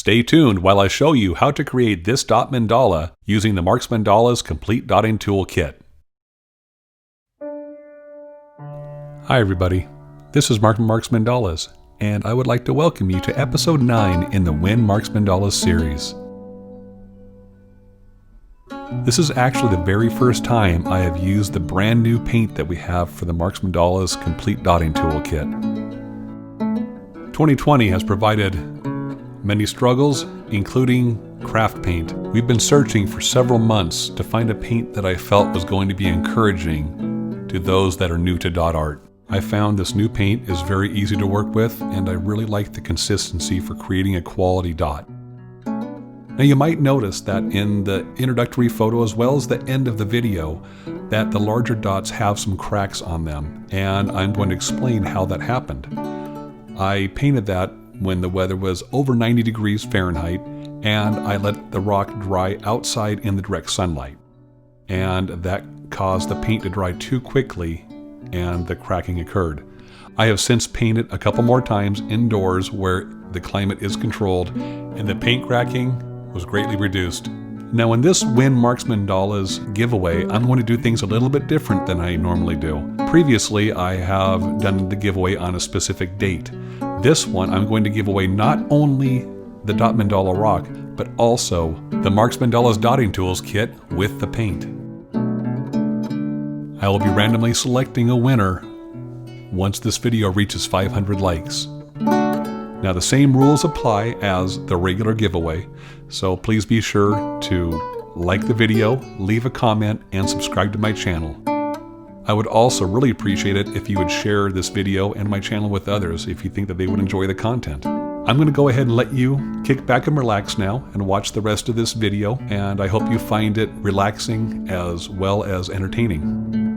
Stay tuned while I show you how to create this dot mandala using the Marks Mandalas Complete Dotting Tool Kit. Hi everybody, this is Mark from Marks Mandalas, and I would like to welcome you to episode 9 in the Win Marks Mandalas series. This is actually the very first time I have used the brand new paint that we have for the Marks Mandalas Complete Dotting Tool Kit. 2020 has provided many struggles, including craft paint. We've been searching for several months to find a paint that I felt was going to be encouraging to those that are new to dot art. I found this new paint is very easy to work with, and I really like the consistency for creating a quality dot. Now you might notice that in the introductory photo as well as the end of the video that the larger dots have some cracks on them, and I'm going to explain how that happened. I painted that when the weather was over 90 degrees Fahrenheit, and I let the rock dry outside in the direct sunlight. And that caused the paint to dry too quickly, and the cracking occurred. I have since painted a couple more times indoors where the climate is controlled, and the paint cracking was greatly reduced. Now in this Win Marks Mandalas giveaway, I'm going to do things a little bit different than I normally do. Previously, I have done the giveaway on a specific date. This one, I'm going to give away not only the dot mandala rock, but also the Marks Mandalas Dotting Tools kit with the paint. I will be randomly selecting a winner once this video reaches 500 likes. Now the same rules apply as the regular giveaway, so please be sure to like the video, leave a comment, and subscribe to my channel. I would also really appreciate it if you would share this video and my channel with others if you think that they would enjoy the content. I'm going to go ahead and let you kick back and relax now and watch the rest of this video, and I hope you find it relaxing as well as entertaining.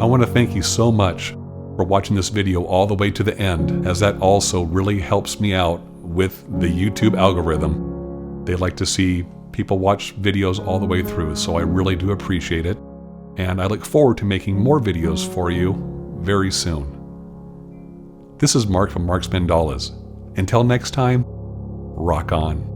I want to thank you so much for watching this video all the way to the end, as that also really helps me out with the YouTube algorithm. They like to see people watch videos all the way through, so I really do appreciate it. And I look forward to making more videos for you very soon. This is Mark from Marks Mandalas. Until next time, rock on.